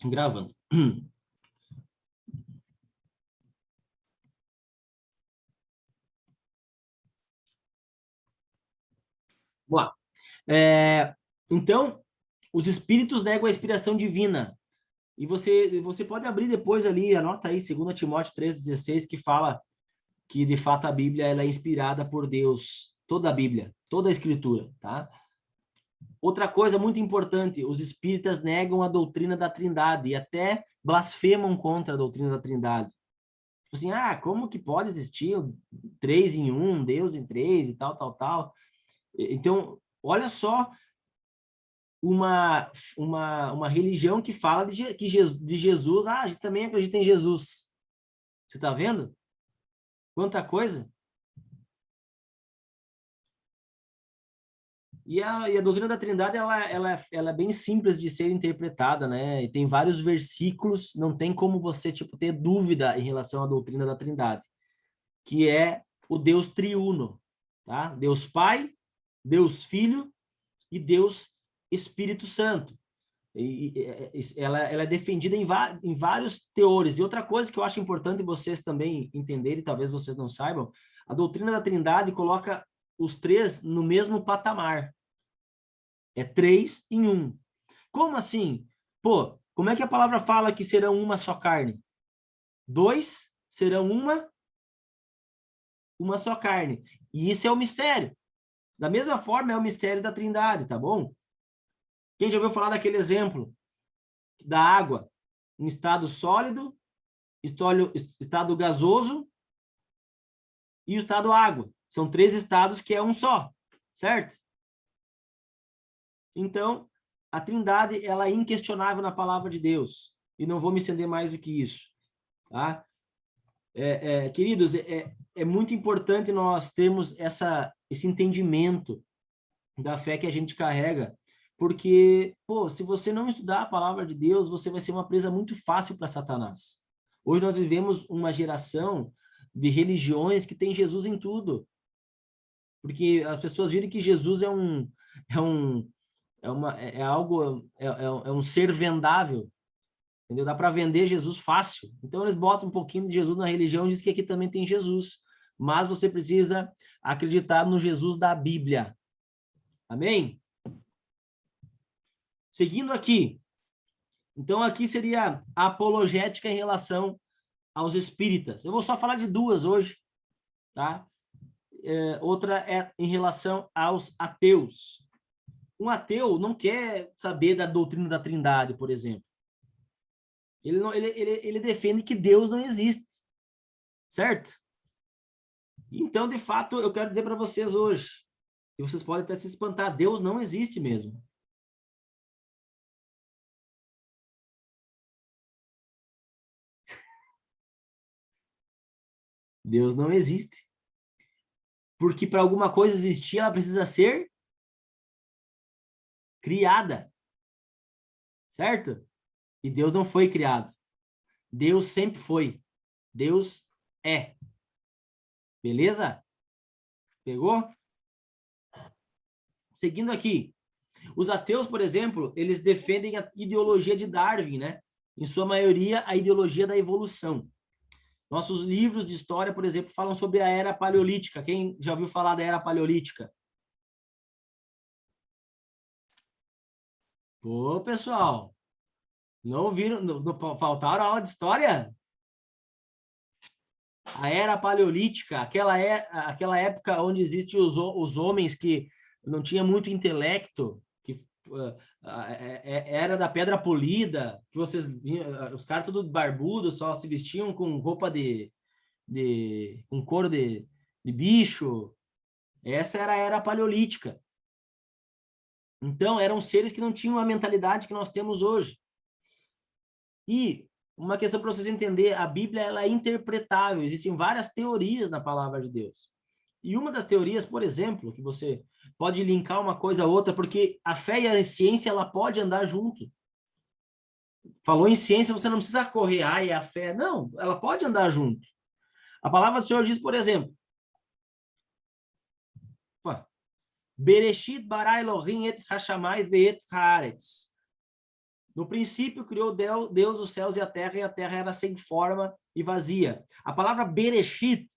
Gravando. Vamos lá. Então, os espíritos negam a inspiração divina. E você pode abrir depois ali, anota aí, 2 Timóteo 3,16, que fala que, de fato, a Bíblia ela é inspirada por Deus. Toda a Bíblia, toda a Escritura, tá? Outra coisa muito importante, os espíritas negam a doutrina da Trindade e até blasfemam contra a doutrina da Trindade. Tipo assim, como que pode existir três em um, Deus em três e tal, tal, tal. Então, olha só uma religião que fala de Jesus. A gente também acredita em Jesus. Você está vendo? Quanta coisa. E a doutrina da Trindade, ela é bem simples de ser interpretada, né? E tem vários versículos, não tem como você, tipo, ter dúvida em relação à doutrina da Trindade, que é o Deus triuno, tá? Deus Pai, Deus Filho e Deus Espírito Santo. Ela é defendida em vários teores. E outra coisa que eu acho importante vocês também entenderem, talvez vocês não saibam, a doutrina da Trindade coloca os três no mesmo patamar. É 3 em 1. Como assim? Pô, como é que a palavra fala que serão uma só carne? Dois serão uma só carne. E isso é o mistério. Da mesma forma, é o mistério da Trindade, tá bom? Quem já ouviu falar daquele exemplo da água em estado sólido, estado gasoso e o estado água? São 3 estados que é um só, certo? Então, a Trindade, ela é inquestionável na palavra de Deus. E não vou me estender mais do que isso, tá? Queridos, é muito importante nós termos esse entendimento da fé que a gente carrega, porque, pô, se você não estudar a palavra de Deus, você vai ser uma presa muito fácil para Satanás. Hoje nós vivemos uma geração de religiões que tem Jesus em tudo, porque as pessoas viram que Jesus é um, é algo, é um ser vendável, entendeu? Dá para vender Jesus fácil. Então eles botam um pouquinho de Jesus na religião e dizem que aqui também tem Jesus. Mas você precisa acreditar no Jesus da Bíblia. Amém? Seguindo aqui. Então aqui seria a apologética em relação aos espíritas. Eu vou só falar de duas hoje, tá? Outra é em relação aos ateus. Um ateu não quer saber da doutrina da Trindade, por exemplo. Ele defende que Deus não existe, certo? Então, de fato, eu quero dizer para vocês hoje, e vocês podem até se espantar, Deus não existe mesmo. Deus não existe. Porque para alguma coisa existir, ela precisa ser criada, certo? E Deus não foi criado. Deus sempre foi. Deus é. Beleza? Pegou? Seguindo aqui. Os ateus, por exemplo, eles defendem a ideologia de Darwin, né? Em sua maioria, a ideologia da evolução. Nossos livros de história, por exemplo, falam sobre a Era Paleolítica. Quem já ouviu falar da Era Paleolítica? Pô, pessoal, não ouviram, faltaram aula de história? A Era Paleolítica, aquela época onde existem os homens que não tinham muito intelecto, que era da pedra polida, que os caras tudo barbudo, só se vestiam com roupa com couro de bicho. Essa era a Era Paleolítica. Então, eram seres que não tinham a mentalidade que nós temos hoje. E uma questão para vocês entenderem, a Bíblia ela é interpretável, existem várias teorias na palavra de Deus. E uma das teorias, por exemplo, que você pode linkar uma coisa a outra, porque a fé e a ciência ela pode andar junto. Falou em ciência, você não precisa correr, e a fé. Não, ela pode andar junto. A palavra do Senhor diz, por exemplo, Bereshit bara Elohim et hashamai ve'et haaretz. No princípio, criou Deus os céus e a terra era sem forma e vazia. A palavra Bereshit,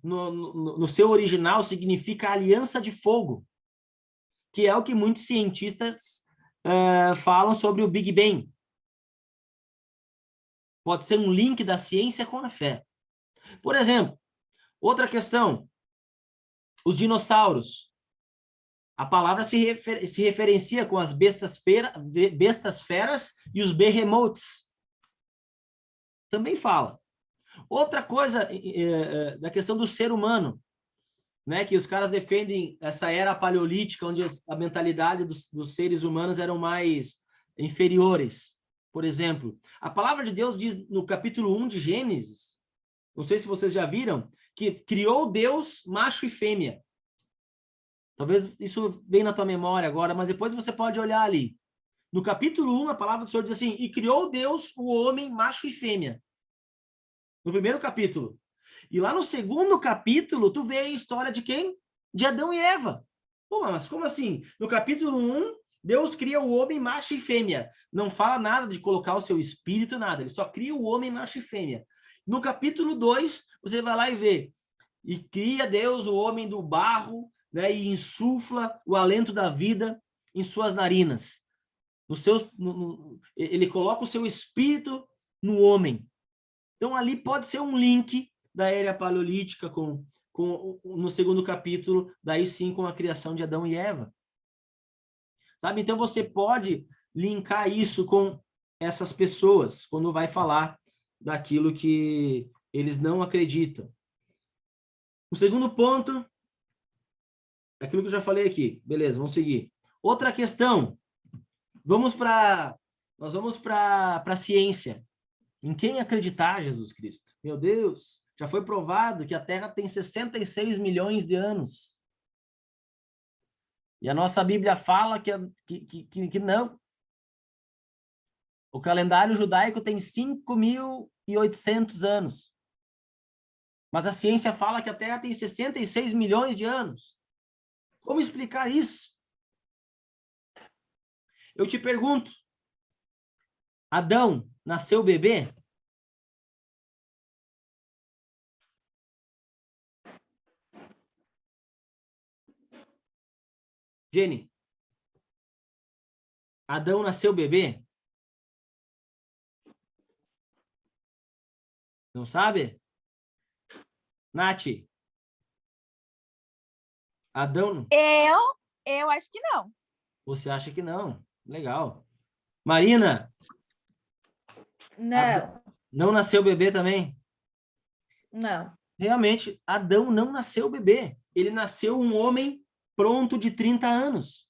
no seu original, significa aliança de fogo, que é o que muitos cientistas falam sobre o Big Bang. Pode ser um link da ciência com a fé. Por exemplo, outra questão, os dinossauros. A palavra se referencia com as bestas feras e os behemoths. Também fala. Outra coisa da questão do ser humano, né, que os caras defendem essa era paleolítica, onde a mentalidade dos seres humanos eram mais inferiores. Por exemplo, a palavra de Deus diz no capítulo 1 de Gênesis, não sei se vocês já viram, que criou Deus macho e fêmea. Talvez isso venha na tua memória agora, mas depois você pode olhar ali. No capítulo 1, a palavra do Senhor diz assim, e criou Deus o homem macho e fêmea. No primeiro capítulo. E lá no segundo capítulo, tu vê a história de quem? De Adão e Eva. Pô, mas como assim? No capítulo 1, Deus cria o homem macho e fêmea. Não fala nada de colocar o seu espírito, nada. Ele só cria o homem macho e fêmea. No capítulo 2, você vai lá e vê. E cria Deus o homem do barro, né, e insufla o alento da vida em suas narinas. Ele coloca o seu espírito no homem. Então, ali pode ser um link da era paleolítica no segundo capítulo, daí sim com a criação de Adão e Eva. Sabe? Então, você pode linkar isso com essas pessoas, quando vai falar daquilo que eles não acreditam. O segundo ponto, aquilo que eu já falei aqui. Beleza, vamos seguir. Outra questão. Nós vamos para a ciência. Em quem acreditar, Jesus Cristo? Meu Deus, já foi provado que a Terra tem 66 milhões de anos. E a nossa Bíblia fala que não. O calendário judaico tem 5.800 anos. Mas a ciência fala que a Terra tem 66 milhões de anos. Como explicar isso? Eu te pergunto, Adão nasceu bebê? Jenny, Adão nasceu bebê? Não sabe? Nath? Adão? Eu acho que não. Você acha que não? Legal. Marina? Não. Não nasceu bebê também? Não. Realmente, Adão não nasceu bebê. Ele nasceu um homem pronto de 30 anos.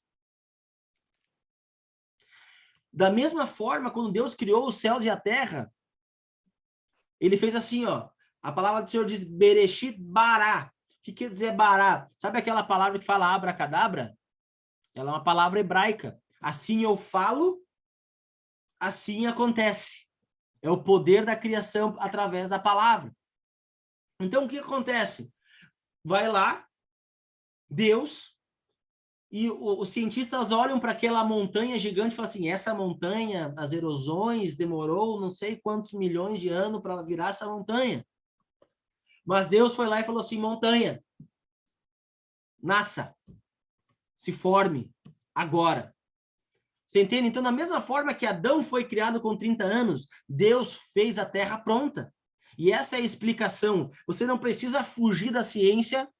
Da mesma forma, quando Deus criou os céus e a terra, ele fez assim, ó. A palavra do Senhor diz Bereshit bara. O que quer dizer bara? Sabe aquela palavra que fala abracadabra? Ela é uma palavra hebraica. Assim eu falo, assim acontece. É o poder da criação através da palavra. Então, o que acontece? Vai lá, Deus, e os cientistas olham para aquela montanha gigante e falam assim, essa montanha, as erosões, demorou não sei quantos milhões de anos para virar essa montanha. Mas Deus foi lá e falou assim, montanha, nasça, se forme, agora. Você entende? Então, da mesma forma que Adão foi criado com 30 anos, Deus fez a terra pronta. E essa é a explicação. Você não precisa fugir da ciência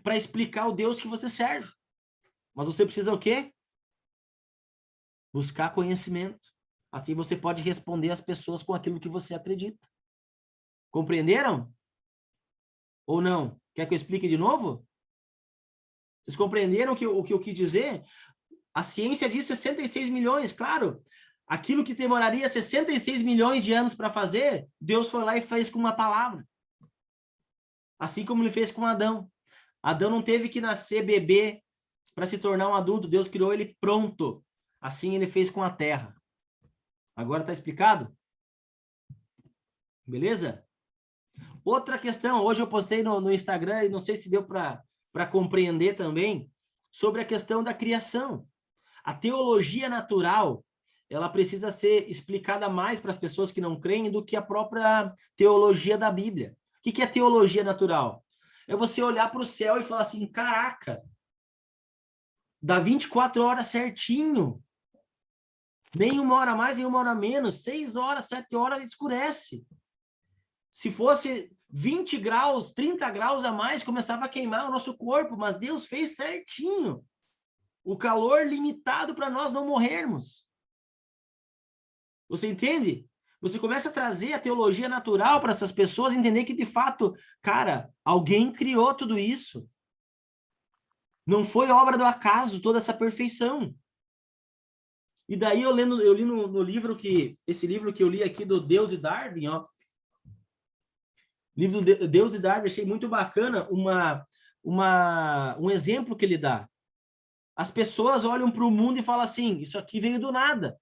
para explicar o Deus que você serve. Mas você precisa o quê? Buscar conhecimento. Assim você pode responder às pessoas com aquilo que você acredita. Compreenderam? Ou não? Quer que eu explique de novo? Vocês compreenderam o que eu quis dizer? A ciência diz 66 milhões, claro. Aquilo que demoraria 66 milhões de anos para fazer, Deus foi lá e fez com uma palavra. Assim como ele fez com Adão. Adão não teve que nascer bebê para se tornar um adulto. Deus criou ele pronto. Assim ele fez com a terra. Agora está explicado? Beleza? Outra questão. Hoje eu postei no Instagram e não sei se deu para compreender também sobre a questão da criação. A teologia natural, ela precisa ser explicada mais para as pessoas que não creem do que a própria teologia da Bíblia. O que é teologia natural? É você olhar para o céu e falar assim, caraca, dá 24 horas certinho. Nem 1 hora mais, nem 1 hora menos. 6 horas, 7 horas, escurece. Se fosse 20 graus, 30 graus a mais, começava a queimar o nosso corpo, mas Deus fez certinho. O calor limitado para nós não morrermos. Você entende? Você começa a trazer a teologia natural para essas pessoas entender que, de fato, cara, alguém criou tudo isso. Não foi obra do acaso toda essa perfeição. E daí eu li no livro esse livro que eu li aqui do Deus e Darwin, ó. Livro do Deus e Darwin, achei muito bacana um exemplo que ele dá. As pessoas olham para o mundo e falam assim, isso aqui veio do nada.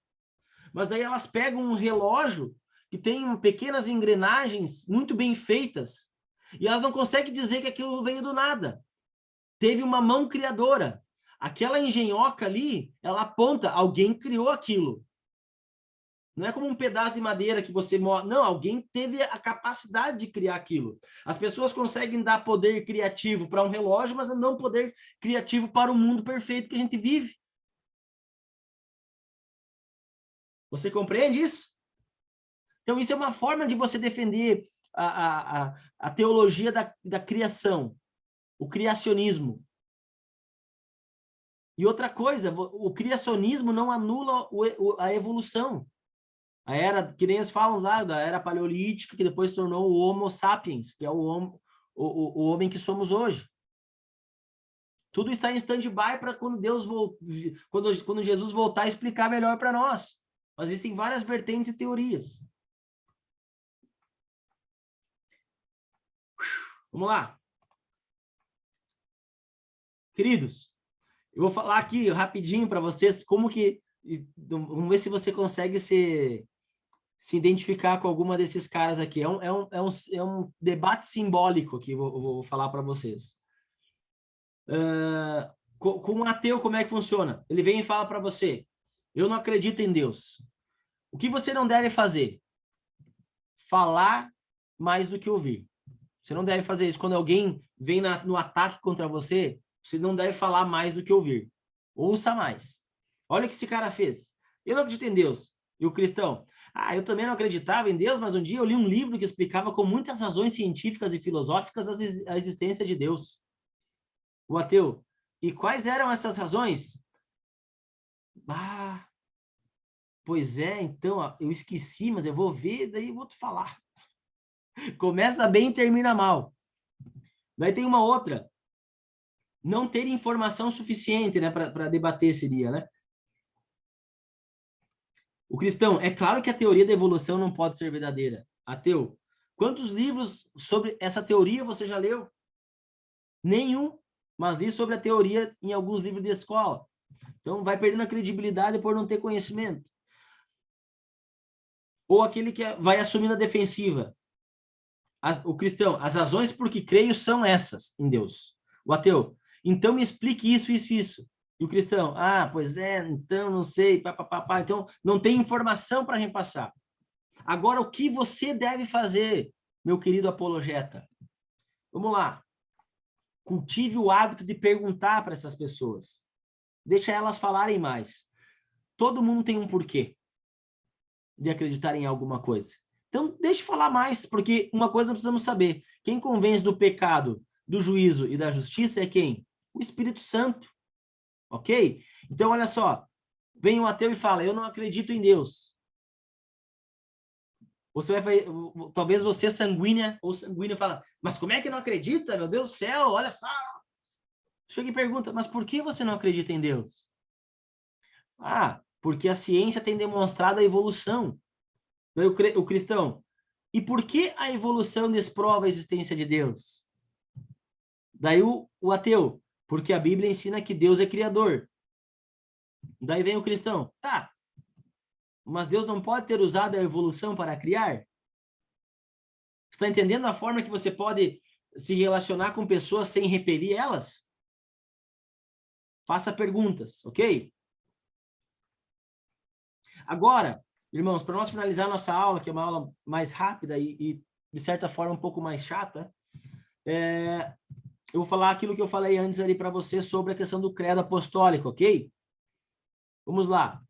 Mas daí elas pegam um relógio que tem pequenas engrenagens muito bem feitas e elas não conseguem dizer que aquilo veio do nada. Teve uma mão criadora. Aquela engenhoca ali, ela aponta, alguém criou aquilo. Não é como um pedaço de madeira que você... Não, alguém teve a capacidade de criar aquilo. As pessoas conseguem dar poder criativo para um relógio, mas não poder criativo para o mundo perfeito que a gente vive. Você compreende isso? Então, isso é uma forma de você defender a teologia da criação, o criacionismo. E outra coisa, o criacionismo não anula a evolução. A era, que nem eles falam lá, da era paleolítica, que depois se tornou o Homo sapiens, que é o homem que somos hoje. Tudo está em stand-by para quando quando Jesus voltar a explicar melhor para nós. Mas existem várias vertentes e teorias. Vamos lá. Queridos, eu vou falar aqui rapidinho para vocês como que... Vamos ver se você consegue se identificar com alguma desses caras aqui. É um debate simbólico que eu vou falar para vocês. Com um ateu, como é que funciona? Ele vem e fala para você, eu não acredito em Deus. O que você não deve fazer? Falar mais do que ouvir. Você não deve fazer isso. Quando alguém vem no ataque contra você, você não deve falar mais do que ouvir. Ouça mais. Olha o que esse cara fez. Eu não acredito em Deus. E o cristão? Ah, eu também não acreditava em Deus, mas um dia eu li um livro que explicava com muitas razões científicas e filosóficas a existência de Deus. O ateu. E quais eram essas razões? Ah, pois é, então, ó, eu esqueci, mas eu vou ver, daí eu vou te falar. Começa bem e termina mal. Daí tem uma outra. Não ter informação suficiente, né, para debater seria, né? O cristão, é claro que a teoria da evolução não pode ser verdadeira. Ateu, quantos livros sobre essa teoria você já leu? Nenhum, mas li sobre a teoria em alguns livros de escola. Então, vai perdendo a credibilidade por não ter conhecimento. Ou aquele que vai assumindo a defensiva. O cristão, as razões por que creio são essas em Deus. O ateu, então me explique isso, isso, isso. E o cristão, ah, pois é, então não sei, papapá. Então não tem informação para repassar. Agora, o que você deve fazer, meu querido apologeta? Vamos lá. Cultive o hábito de perguntar para essas pessoas. Deixa elas falarem mais. Todo mundo tem um porquê de acreditar em alguma coisa. Então, deixe falar mais, porque uma coisa nós precisamos saber. Quem convence do pecado, do juízo e da justiça é quem? O Espírito Santo. Ok? Então, olha só. Vem um ateu e fala, eu não acredito em Deus. Você vai, talvez você sanguínea ou sanguíneo fala, mas como é que não acredita? Meu Deus do céu, olha só. Chega e pergunta, mas por que você não acredita em Deus? Ah, porque a ciência tem demonstrado a evolução. Daí o cristão, e por que a evolução desprova a existência de Deus? Daí o ateu, porque a Bíblia ensina que Deus é criador. Daí vem o cristão, tá, mas Deus não pode ter usado a evolução para criar? Está entendendo a forma que você pode se relacionar com pessoas sem repelir elas? Faça perguntas, ok? Agora, irmãos, para nós finalizar nossa aula, que é uma aula mais rápida e de certa forma, um pouco mais chata, eu vou falar aquilo que eu falei antes ali para você sobre a questão do credo apostólico, ok? Vamos lá.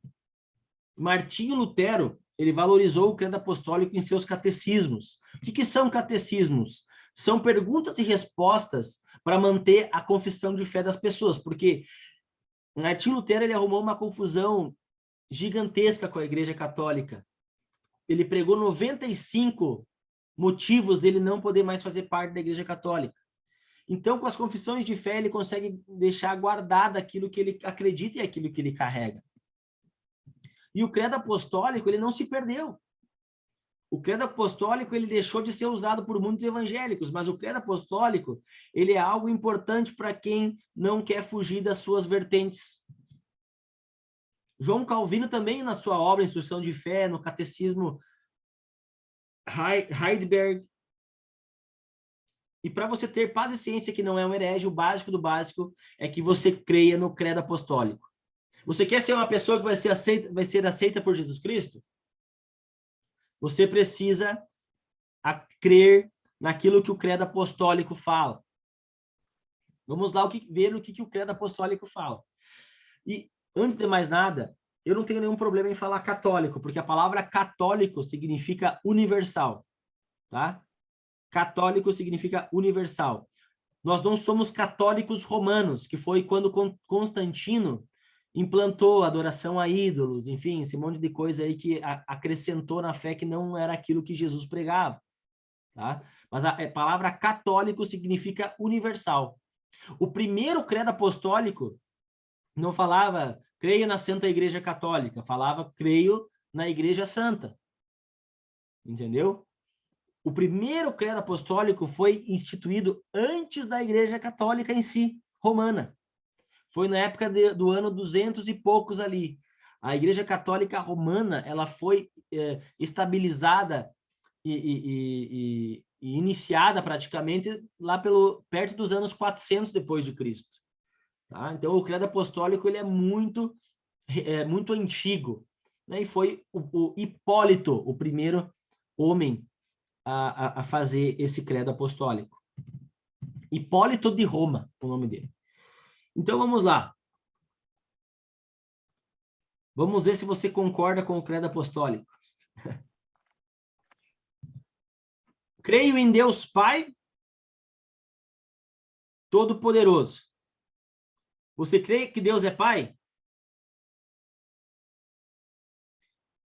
Martinho Lutero, ele valorizou o credo apostólico em seus catecismos. O que são catecismos? São perguntas e respostas para manter a confissão de fé das pessoas, porque Martinho Lutero ele arrumou uma confusão gigantesca com a Igreja Católica. Ele pregou 95 motivos dele não poder mais fazer parte da Igreja Católica. Então, com as confissões de fé, ele consegue deixar guardado aquilo que ele acredita e aquilo que ele carrega. E o credo apostólico, ele não se perdeu. O credo apostólico, ele deixou de ser usado por muitos evangélicos, mas o credo apostólico, ele é algo importante para quem não quer fugir das suas vertentes. João Calvino também, na sua obra Instrução de Fé, no Catecismo Heidelberg, e para você ter paz e ciência que não é um herege, o básico do básico é que você creia no credo apostólico. Você quer ser uma pessoa que vai ser aceita por Jesus Cristo? Você precisa crer naquilo que o credo apostólico fala. Vamos lá ver o que o credo apostólico fala. E, antes de mais nada, eu não tenho nenhum problema em falar católico, porque a palavra católico significa universal, tá? Católico significa universal. Nós não somos católicos romanos, que foi quando Constantino implantou adoração a ídolos, enfim, esse monte de coisa aí que acrescentou na fé que não era aquilo que Jesus pregava, tá? Mas a palavra católico significa universal. O primeiro credo apostólico não falava creio na Santa Igreja Católica, falava creio na Igreja Santa. Entendeu? O primeiro credo apostólico foi instituído antes da Igreja Católica em si, romana. Foi na época do ano 200 e poucos ali. A Igreja Católica Romana, ela foi estabilizada e iniciada praticamente lá perto dos anos 400 depois de Cristo. Tá? Então, o credo apostólico ele é muito antigo. Né? E foi o Hipólito, o primeiro homem a fazer esse credo apostólico. Hipólito de Roma, o nome dele. Então, vamos lá. Vamos ver se você concorda com o credo apostólico. Creio em Deus Pai Todo-Poderoso. Você crê que Deus é Pai?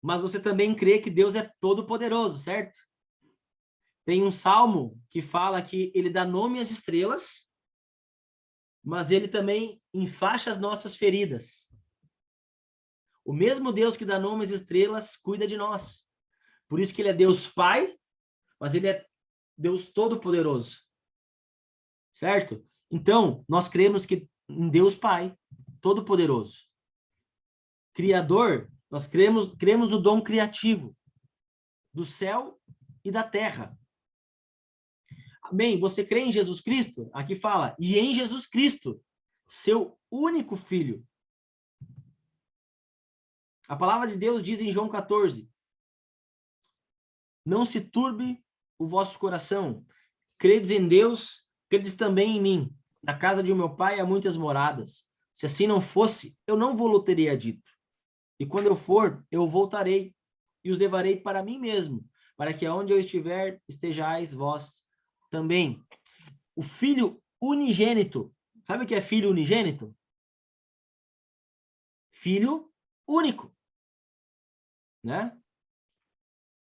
Mas você também crê que Deus é Todo-Poderoso, certo? Tem um salmo que fala que ele dá nome às estrelas, mas ele também enfaixa as nossas feridas. O mesmo Deus que dá nome às estrelas cuida de nós. Por isso que ele é Deus Pai, mas ele é Deus Todo-Poderoso. Certo? Então, nós cremos que em Deus Pai, Todo-Poderoso. Criador, nós cremos no dom criativo do céu e da terra. Bem, você crê em Jesus Cristo? Aqui fala, e em Jesus Cristo, seu único filho. A palavra de Deus diz em João 14, não se turbe o vosso coração, credes em Deus, credes também em mim. Na casa de meu pai há muitas moradas. Se assim não fosse, eu não vou teria dito. E quando eu for, eu voltarei e os levarei para mim mesmo, para que aonde eu estiver, estejais vós também. O filho unigênito, sabe o que é filho unigênito? Filho único, né?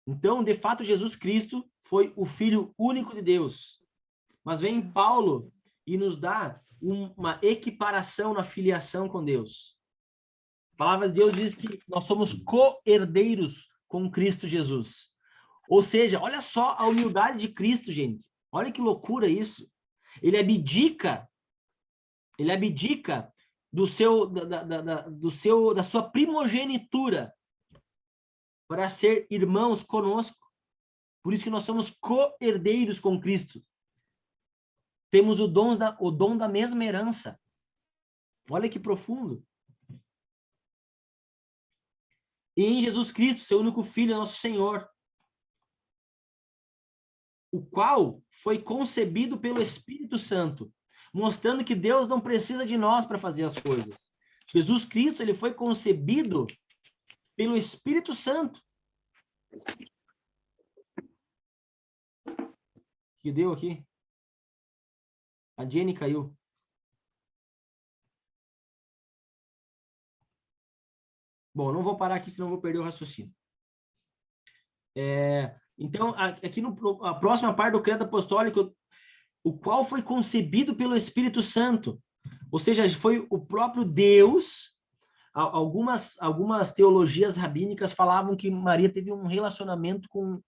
Então, de fato, Jesus Cristo foi o filho único de Deus. Mas vem Paulo e nos dá uma equiparação na filiação com Deus. A palavra de Deus diz que nós somos co-herdeiros com Cristo Jesus. Ou seja, olha só a humildade de Cristo, gente. Olha que loucura isso. Ele abdica da sua primogenitura para ser irmãos conosco. Por isso que nós somos co-herdeiros com Cristo. Temos o dom da mesma herança. Olha que profundo. e em Jesus Cristo, seu único Filho, nosso Senhor, o qual foi concebido pelo Espírito Santo, mostrando que Deus não precisa de nós para fazer as coisas. Jesus Cristo, ele foi concebido pelo Espírito Santo. Que deu aqui? A Jenny caiu. Bom, não vou parar aqui, senão vou perder o raciocínio. Então, aqui a próxima parte do credo apostólico, o qual foi concebido pelo Espírito Santo. Ou seja, foi o próprio Deus. Algumas teologias rabínicas falavam que Maria teve um relacionamento com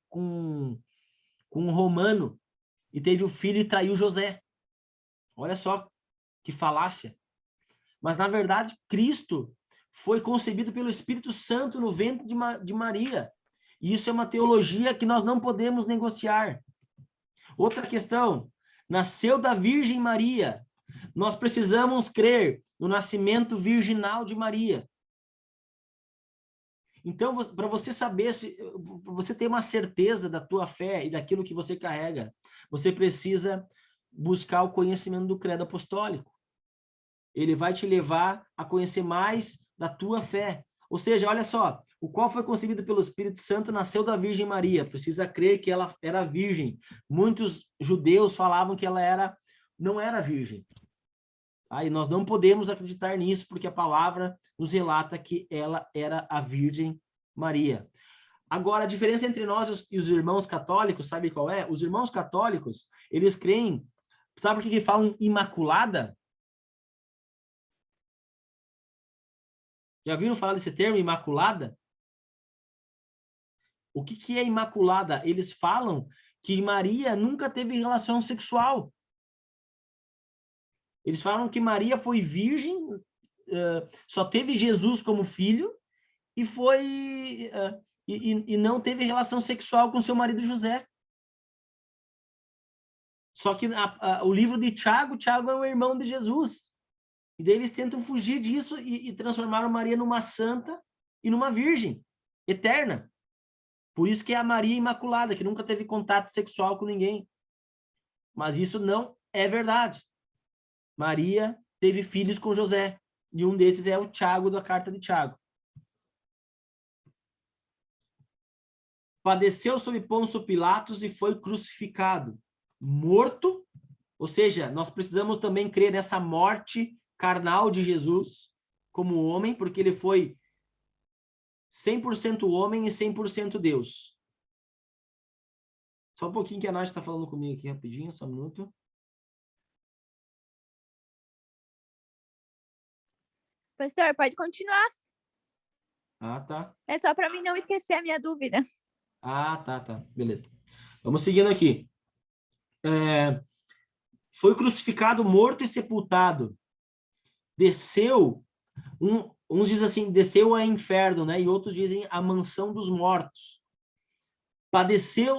um romano e teve o filho e traiu José. Olha só que falácia. Mas, na verdade, Cristo foi concebido pelo Espírito Santo no ventre de Maria. E isso é uma teologia que nós não podemos negociar. Outra questão, nasceu da Virgem Maria. Nós precisamos crer no nascimento virginal de Maria. Então, para você saber, para você ter uma certeza da tua fé e daquilo que você carrega, você precisa buscar o conhecimento do credo apostólico. Ele vai te levar a conhecer mais da tua fé. Ou seja, olha só, o qual foi concebido pelo Espírito Santo nasceu da Virgem Maria. Precisa crer que ela era virgem. Muitos judeus falavam que ela não era virgem. E nós não podemos acreditar nisso, porque a palavra nos relata que ela era a Virgem Maria. Agora, a diferença entre nós e os irmãos católicos, sabe qual é? Os irmãos católicos, eles creem, sabe o que falam imaculada? Já viram falar desse termo, imaculada? O que é imaculada? Eles falam que Maria nunca teve relação sexual. Eles falam que Maria foi virgem, só teve Jesus como filho e foi e não teve relação sexual com seu marido José. Só que o livro de Tiago é o irmão de Jesus. E daí eles tentam fugir disso e transformaram Maria numa santa e numa virgem eterna. Por isso que é a Maria Imaculada, que nunca teve contato sexual com ninguém. Mas isso não é verdade. Maria teve filhos com José. E um desses é o Tiago, da carta de Tiago. Padeceu sob Pôncio Pilatos e foi crucificado. Morto, ou seja, nós precisamos também crer nessa morte carnal de Jesus como homem, porque ele foi 100% homem e 100% Deus. Só um pouquinho que a Nath está falando comigo aqui rapidinho, só um minuto. Pastor, pode continuar. Ah, tá. É só para mim não esquecer a minha dúvida. Ah, tá. Beleza. Vamos seguindo aqui. Foi crucificado, morto e sepultado. Desceu, uns dizem assim, desceu ao inferno, né? E outros dizem a mansão dos mortos. Padeceu,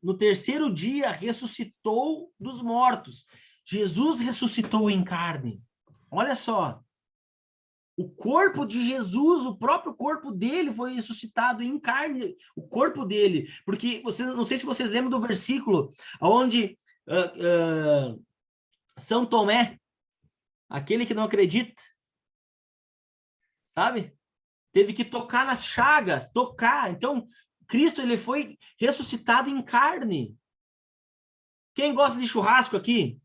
no terceiro dia, ressuscitou dos mortos. Jesus ressuscitou em carne. Olha só. O corpo de Jesus, o próprio corpo dele foi ressuscitado em carne, o corpo dele. Porque, não sei se vocês lembram do versículo onde São Tomé, aquele que não acredita, sabe? Teve que tocar nas chagas, tocar. Então, Cristo, ele foi ressuscitado em carne. Quem gosta de churrasco aqui?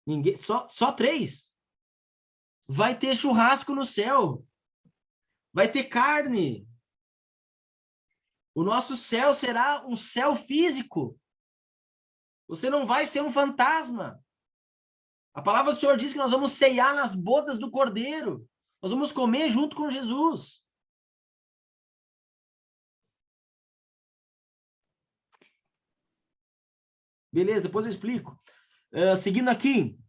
Ninguém, só 3. Vai ter churrasco no céu. Vai ter carne. O nosso céu será um céu físico. Você não vai ser um fantasma. A palavra do Senhor diz que nós vamos ceiar nas bodas do Cordeiro. Nós vamos comer junto com Jesus. Beleza, depois eu explico. Seguindo aqui.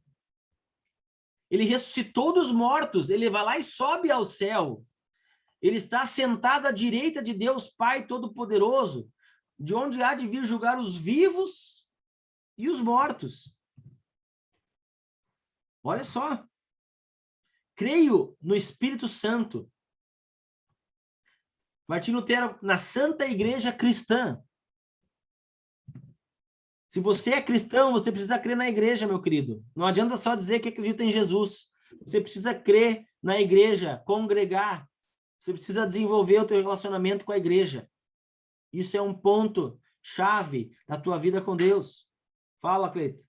Ele ressuscitou dos mortos. Ele vai lá e sobe ao céu. Ele está sentado à direita de Deus Pai Todo-Poderoso, de onde há de vir julgar os vivos e os mortos. Olha só. Creio no Espírito Santo. Martim Lutero, na Santa Igreja Cristã. Se você é cristão, você precisa crer na igreja, meu querido. Não adianta só dizer que acredita em Jesus. Você precisa crer na igreja, congregar. Você precisa desenvolver o teu relacionamento com a igreja. Isso é um ponto chave da tua vida com Deus. Fala, Cleito.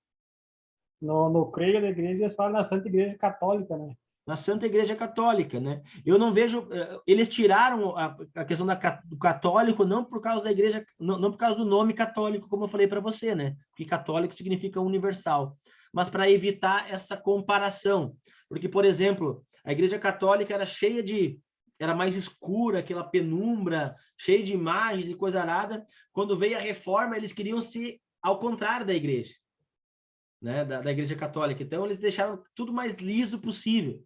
No creio da igreja, eles falam na Santa Igreja Católica, né? Na Santa Igreja Católica, né? Eu não vejo... Eles tiraram a questão do católico não por causa da igreja, não por causa do nome católico, como eu falei para você, né? Porque católico significa universal. Mas para evitar essa comparação. Porque, por exemplo, a Igreja Católica era cheia de... Era mais escura, aquela penumbra, cheia de imagens e coisa arada. Quando veio a reforma, eles queriam se ao contrário da igreja, né? Da Igreja Católica. Então, eles deixaram tudo mais liso possível.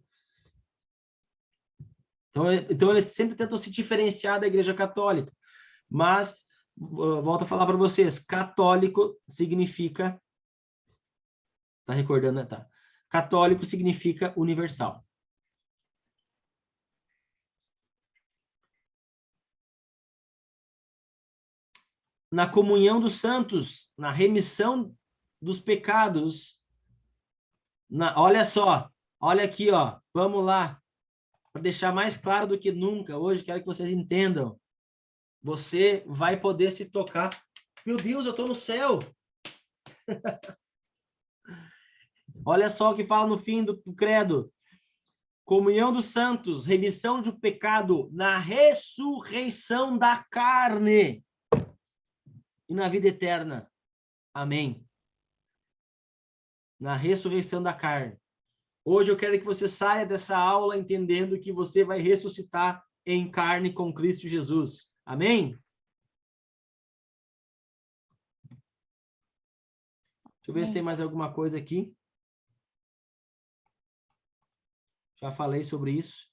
Então, eles sempre tentam se diferenciar da Igreja Católica. Mas, volto a falar para vocês, católico significa... Tá recordando, né? Tá. Católico significa universal. Na comunhão dos santos, na remissão dos pecados. Olha só, olha aqui, ó. Vamos lá. Para deixar mais claro do que nunca, hoje quero que vocês entendam. Você vai poder se tocar. Meu Deus, eu estou no céu. Olha só o que fala no fim do credo. Comunhão dos santos, remissão de pecado na ressurreição da carne e na vida eterna. Amém. Na ressurreição da carne. Hoje eu quero que você saia dessa aula entendendo que você vai ressuscitar em carne com Cristo Jesus. Amém? Deixa eu ver se tem mais alguma coisa aqui. Já falei sobre isso.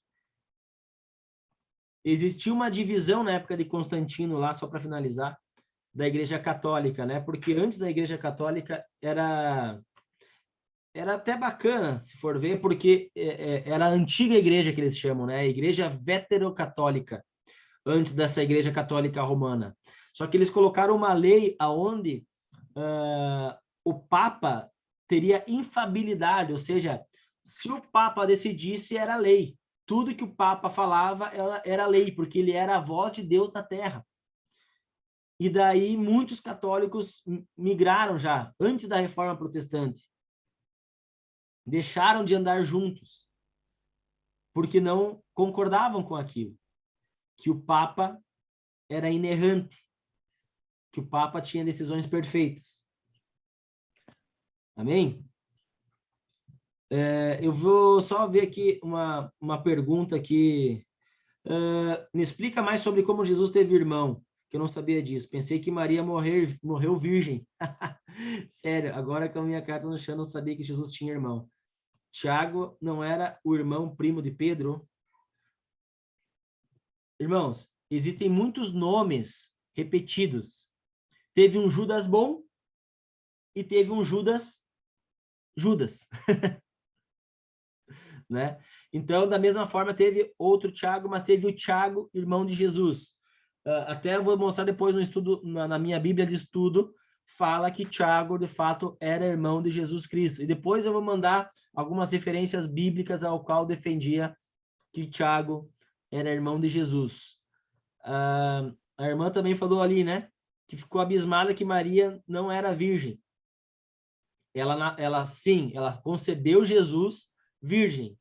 Existia uma divisão na época de Constantino lá, só para finalizar, da Igreja Católica, né? Porque antes da Igreja Católica era até bacana, se for ver, porque era a antiga igreja que eles chamam, né? A Igreja Veterocatólica, antes dessa Igreja Católica Romana. Só que eles colocaram uma lei aonde o Papa teria infabilidade, ou seja, se o Papa decidisse, era lei. Tudo que o Papa falava era lei, porque ele era a voz de Deus na Terra. E daí muitos católicos migraram já, antes da Reforma Protestante. Deixaram de andar juntos, porque não concordavam com aquilo. Que o Papa era inerrante, que o Papa tinha decisões perfeitas. Amém? Eu vou só ver aqui uma pergunta aqui. Me explica mais sobre como Jesus teve irmão, que eu não sabia disso. Pensei que Maria morreu virgem. Sério, agora com a minha carta no chão, não sabia que Jesus tinha irmão. Tiago não era o irmão primo de Pedro? Irmãos, existem muitos nomes repetidos. Teve um Judas bom e teve um Judas. Né? Então, da mesma forma, teve outro Tiago, mas teve o Tiago, irmão de Jesus. Até vou mostrar depois no estudo, na minha Bíblia de estudo, fala que Tiago, de fato, era irmão de Jesus Cristo. E depois eu vou mandar algumas referências bíblicas ao qual defendia que Tiago era irmão de Jesus. A irmã também falou ali, né? Que ficou abismada que Maria não era virgem. Ela concebeu Jesus virgem.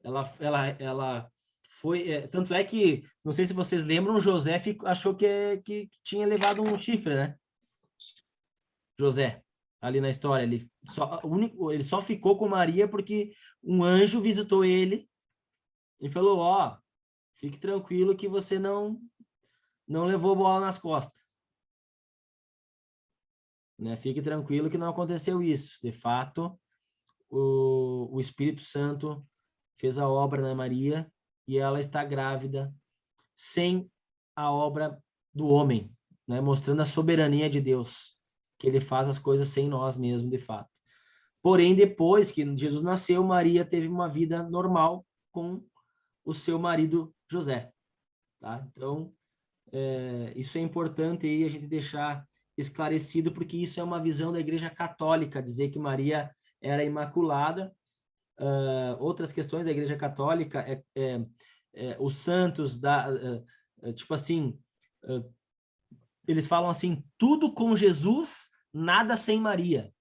Ela foi... tanto é que, não sei se vocês lembram, José achou que tinha levado um chifre, né? José, ali na história. Ele só ficou com Maria porque um anjo visitou ele e falou, ó, fique tranquilo que você não levou bola nas costas. Né? Fique tranquilo que não aconteceu isso. De fato, o Espírito Santo fez a obra na Maria e ela está grávida sem a obra do homem, né? Mostrando a soberania de Deus, que ele faz as coisas sem nós mesmos, de fato. Porém, depois que Jesus nasceu, Maria teve uma vida normal, com o seu marido José, tá? Então, isso é importante aí a gente deixar esclarecido, porque isso é uma visão da Igreja Católica, dizer que Maria era imaculada. Outras questões da Igreja Católica os santos tipo assim, eles falam assim, tudo com Jesus, nada sem Maria,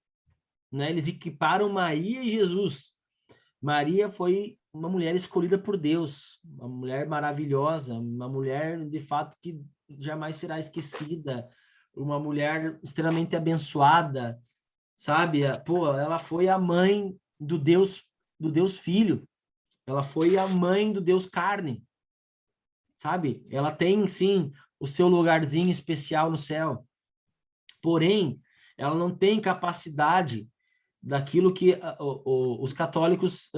né? Eles equiparam Maria e Jesus. Maria foi uma mulher escolhida por Deus, uma mulher maravilhosa, uma mulher de fato que jamais será esquecida, uma mulher extremamente abençoada, sabe? Pô, ela foi a mãe do Deus Filho. Ela foi a mãe do Deus carne, sabe? Ela tem, sim, o seu lugarzinho especial no céu. Porém, ela não tem capacidade daquilo que os católicos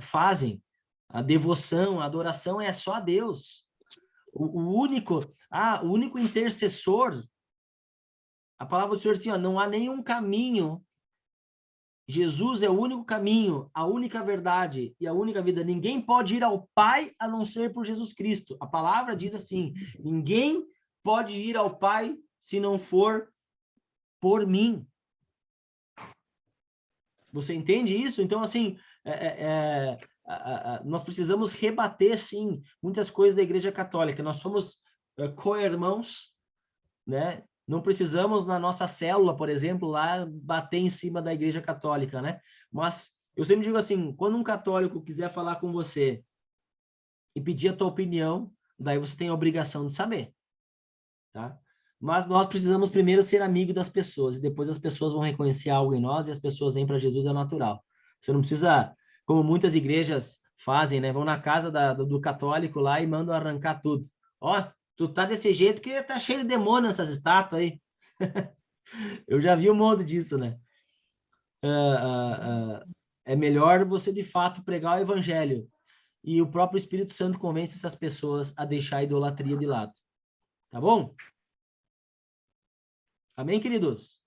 fazem. A devoção, a adoração é só a Deus. O único intercessor, a palavra do Senhor diz assim, ó, não há nenhum caminho. Jesus é o único caminho, a única verdade e a única vida. Ninguém pode ir ao Pai a não ser por Jesus Cristo. A palavra diz assim, ninguém pode ir ao Pai se não for por mim. Você entende isso? Então, assim, nós precisamos rebater, sim, muitas coisas da Igreja Católica. Nós somos co-irmãos, né? Não precisamos, na nossa célula, por exemplo, lá bater em cima da Igreja Católica, né? Mas eu sempre digo assim, quando um católico quiser falar com você e pedir a tua opinião, daí você tem a obrigação de saber, tá? Mas nós precisamos primeiro ser amigo das pessoas, e depois as pessoas vão reconhecer algo em nós, e as pessoas vêm para Jesus, é natural. Você não precisa, como muitas igrejas fazem, né? Vão na casa do católico lá e mandam arrancar tudo. Ó, tu tá desse jeito que tá cheio de demônio essas estátuas aí. Eu já vi um monte disso, né? É melhor você, de fato, pregar o evangelho. E o próprio Espírito Santo convence essas pessoas a deixar a idolatria de lado. Tá bom? Amém, queridos?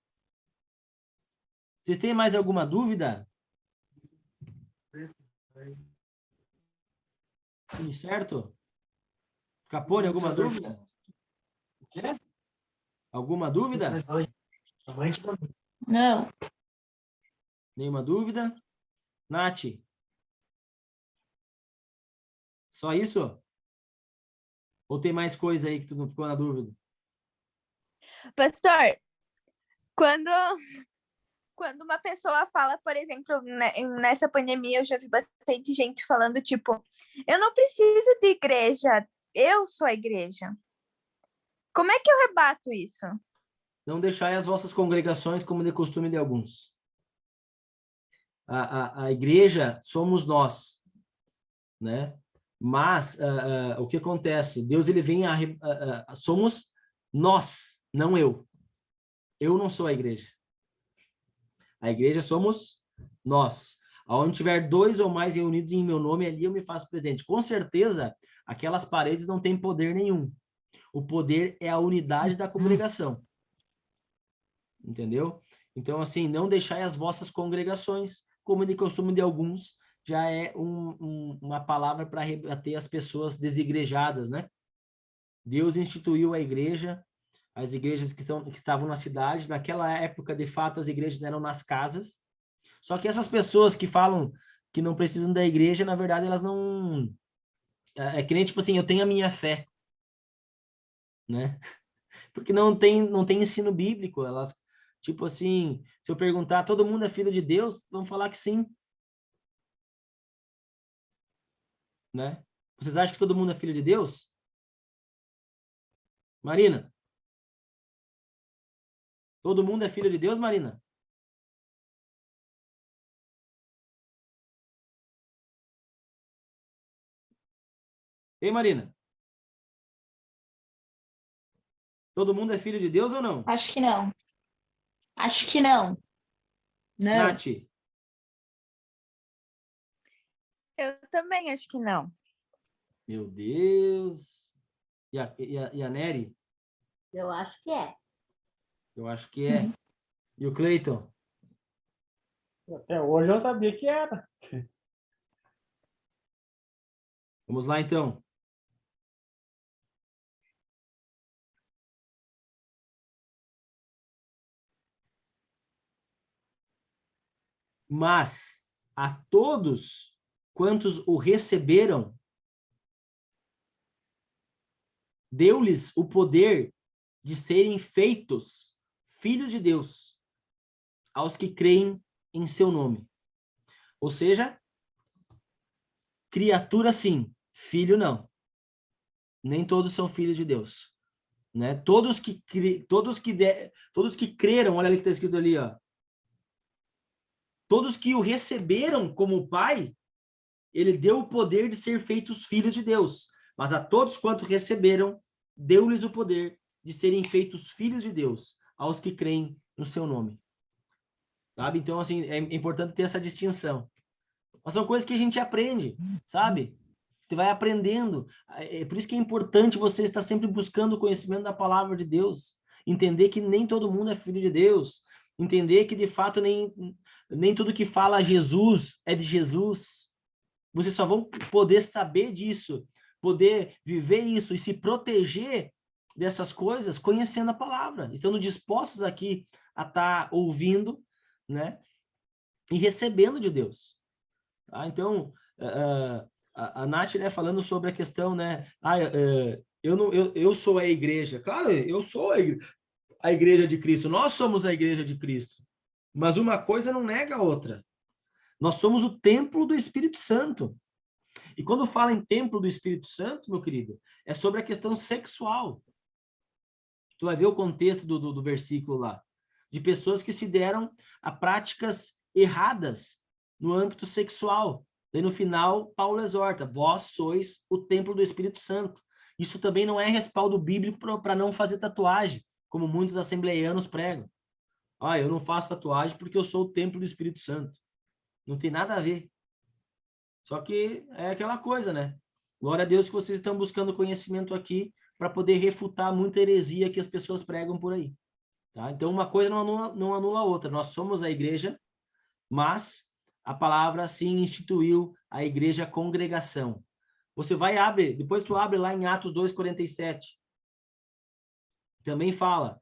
Vocês têm mais alguma dúvida? Tudo certo? Capone, alguma dúvida? O quê? Alguma dúvida? Não. Nenhuma dúvida? Nath? Só isso? Ou tem mais coisa aí que tu não ficou na dúvida? Pastor, quando uma pessoa fala, por exemplo, nessa pandemia, eu já vi bastante gente falando, tipo, eu não preciso de igreja, eu sou a igreja. Como é que eu rebato isso? Não deixai as vossas congregações como de costume de alguns. A igreja somos nós, né? Mas o que acontece? Deus, ele vem somos nós, não eu. Eu não sou a igreja. A igreja somos nós. Aonde tiver 2 ou mais reunidos em meu nome, ali eu me faço presente. Com certeza, aquelas paredes não têm poder nenhum. O poder é a unidade da congregação. Entendeu? Então, assim, não deixai as vossas congregações, como de costume de alguns, já é uma palavra para rebater as pessoas desigrejadas, né? Deus instituiu a igreja, as igrejas que estavam na cidade. Naquela época, de fato, as igrejas eram nas casas. Só que essas pessoas que falam que não precisam da igreja, na verdade, elas não... É que nem, tipo assim, eu tenho a minha fé, né? Porque não tem ensino bíblico. Elas, tipo assim, se eu perguntar, todo mundo é filho de Deus? Vão falar que sim, né? Vocês acham que todo mundo é filho de Deus? Marina, todo mundo é filho de Deus, Marina? Ei, Marina, todo mundo é filho de Deus ou não? Acho que não. Acho que não. Não. Nath, Eu também acho que não. meu Deus. E a Nery? Eu acho que é. Eu acho que é. E o Cleiton? Até hoje eu sabia que era. Vamos lá, então. Mas a todos quantos o receberam, deu-lhes o poder de serem feitos filhos de Deus, aos que creem em seu nome. Ou seja, criatura sim, filho não. Nem todos são filhos de Deus, né? Todos que creram, olha ali que está escrito ali, ó. Todos que o receberam como pai, ele deu o poder de ser feitos filhos de Deus. Mas a todos quanto receberam, deu-lhes o poder de serem feitos filhos de Deus, aos que creem no seu nome. Sabe? Então, assim, é importante ter essa distinção. Mas são coisas que a gente aprende, sabe? Você vai aprendendo. É por isso que é importante você estar sempre buscando o conhecimento da palavra de Deus. Entender que nem todo mundo é filho de Deus. Entender que, de fato, nem tudo que fala Jesus é de Jesus. Vocês só vão poder saber disso, poder viver isso e se proteger dessas coisas conhecendo a palavra, estando dispostos aqui a estar ouvindo, né? E recebendo de Deus. Tá? Então, a Nath, né, falando sobre a questão, né? Eu sou a igreja. Claro, eu sou a igreja de Cristo. Nós somos a igreja de Cristo. Mas uma coisa não nega a outra. Nós somos o templo do Espírito Santo. E quando fala em templo do Espírito Santo, meu querido, é sobre a questão sexual. Tu vai ver o contexto do versículo lá. De pessoas que se deram a práticas erradas no âmbito sexual. Daí no final, Paulo exorta, vós sois o templo do Espírito Santo. Isso também não é respaldo bíblico para não fazer tatuagem, como muitos assembleianos pregam. Eu não faço tatuagem porque eu sou o templo do Espírito Santo. Não tem nada a ver. Só que é aquela coisa, né? Glória a Deus que vocês estão buscando conhecimento aqui para poder refutar muita heresia que as pessoas pregam por aí. Tá? Então, uma coisa não anula a outra. Nós somos a igreja, mas a palavra sim instituiu a igreja congregação. Você vai abre, depois tu abre lá em Atos 2:47. Também fala.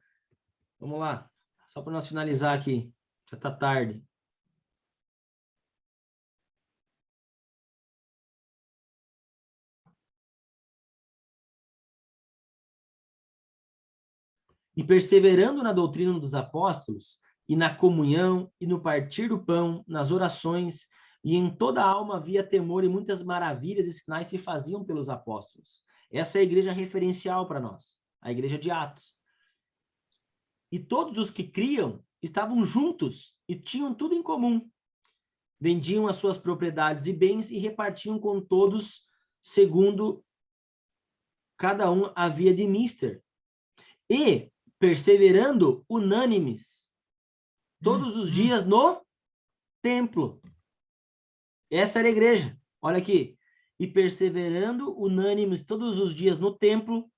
Vamos lá, só para nós finalizar aqui. Já está tarde. E perseverando na doutrina dos apóstolos, e na comunhão, e no partir do pão, nas orações, e em toda a alma havia temor, e muitas maravilhas e sinais se faziam pelos apóstolos. Essa é a igreja referencial para nós, a igreja de Atos. E todos os que criam estavam juntos e tinham tudo em comum. Vendiam as suas propriedades e bens e repartiam com todos, segundo cada um havia de mister. E perseverando unânimes todos os dias no templo. Essa era a igreja. Olha aqui. E perseverando unânimes todos os dias no templo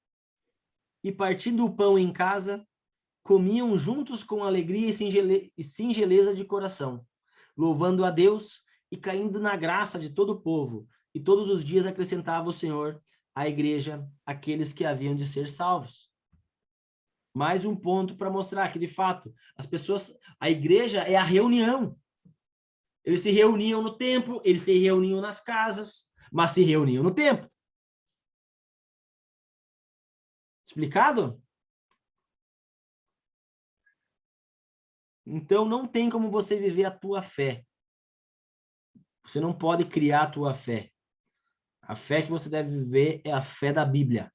e partindo o pão em casa, comiam juntos com alegria e singeleza de coração, louvando a Deus e caindo na graça de todo o povo. E todos os dias acrescentava o Senhor à igreja aqueles que haviam de ser salvos. Mais um ponto para mostrar que, de fato, a igreja é a reunião. Eles se reuniam no templo, eles se reuniam nas casas, mas se reuniam no templo. Explicado? Então, não tem como você viver a tua fé. Você não pode criar a tua fé. A fé que você deve viver é a fé da Bíblia.